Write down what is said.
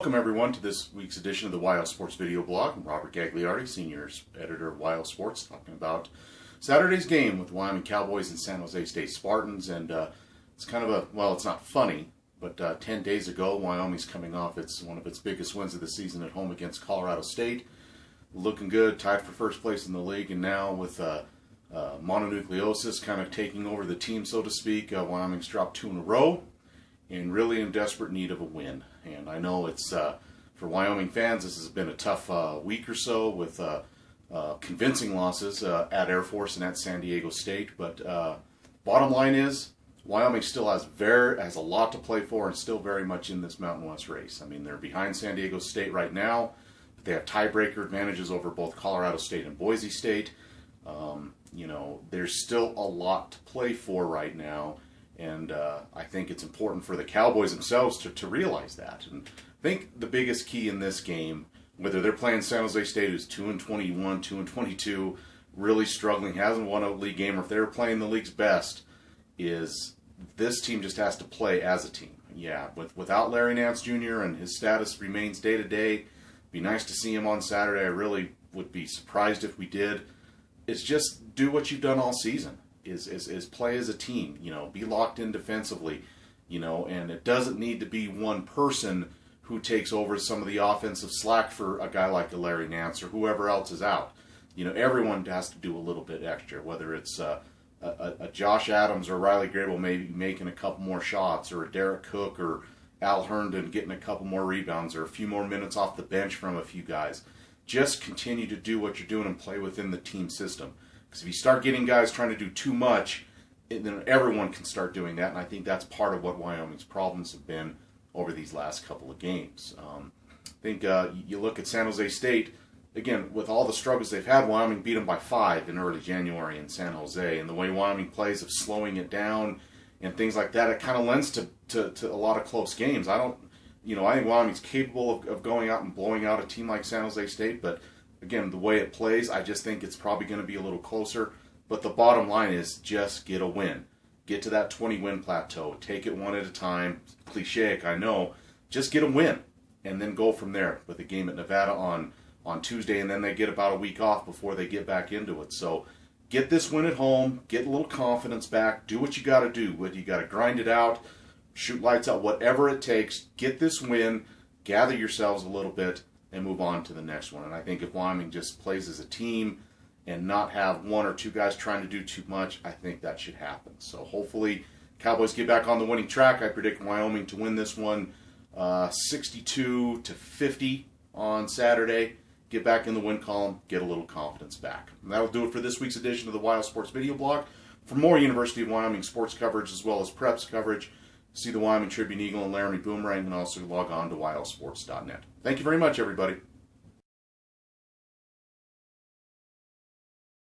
Welcome everyone to this week's edition of the WyoSports video blog. I'm Robert Gagliardi, Senior Editor of WyoSports, talking about Saturday's game with the Wyoming Cowboys and San Jose State Spartans. And it's kind of well, it's not funny, but 10 days ago, Wyoming's coming off one of its biggest wins of the season at home against Colorado State. Looking good, tied for first place in the league, and now with mononucleosis kind of taking over the team, so to speak, Wyoming's dropped 2 in a row and really in desperate need of a win. And I know it's, for Wyoming fans, this has been a tough week or so with convincing losses at Air Force and at San Diego State. But bottom line is, Wyoming still has a lot to play for and still very much in this Mountain West race. I mean, they're behind San Diego State right now, but they have tiebreaker advantages over both Colorado State and Boise State. You know, there's still a lot to play for right now. And I think it's important for the Cowboys themselves to realize that. And I think the biggest key in this game, whether they're playing San Jose State, who's 2-21, 2-22, really struggling, hasn't won a league game, or if they're playing the league's best, is this team just has to play as a team. Yeah, without Larry Nance Jr. and his status remains day to day. Be nice to see him on Saturday. I really would be surprised if we did. It's just do what you've done all season. Is play as a team, you know, be locked in defensively, you know, and it doesn't need to be one person who takes over some of the offensive slack for a guy like a Larry Nance or whoever else is out. You know, everyone has to do a little bit extra, whether it's a Josh Adams or Riley Grable maybe making a couple more shots, or a Derek Cook or Al Herndon getting a couple more rebounds, or a few more minutes off the bench from a few guys. Just continue to do what you're doing and play within the team system. Because if you start getting guys trying to do too much, then everyone can start doing that. And I think that's part of what Wyoming's problems have been over these last couple of games. I think you look at San Jose State, again, with all the struggles they've had, Wyoming beat them by 5 in early January in San Jose. And the way Wyoming plays of slowing it down and things like that, it kind of lends to a lot of close games. I think Wyoming's capable of going out and blowing out a team like San Jose State, but again, the way it plays, I just think it's probably going to be a little closer. But the bottom line is just get a win. Get to that 20-win plateau. Take it one at a time. Cliche, I know. Just get a win and then go from there with the game at Nevada on Tuesday, and then they get about a week off before they get back into it. So get this win at home. Get a little confidence back. Do what you got to do. You got to grind it out, shoot lights out, whatever it takes. Get this win. Gather yourselves a little bit and move on to the next one. And I think if Wyoming just plays as a team and not have one or two guys trying to do too much, I think that should happen. So hopefully Cowboys get back on the winning track. I predict Wyoming to win this one 62-50 on Saturday. Get back in the win column, get a little confidence back. And that'll do it for this week's edition of the WyoSports video blog. For more University of Wyoming sports coverage as well as preps coverage, see the Wyoming Tribune Eagle and Laramie Boomerang, and also log on to wyosports.net. Thank you very much, everybody.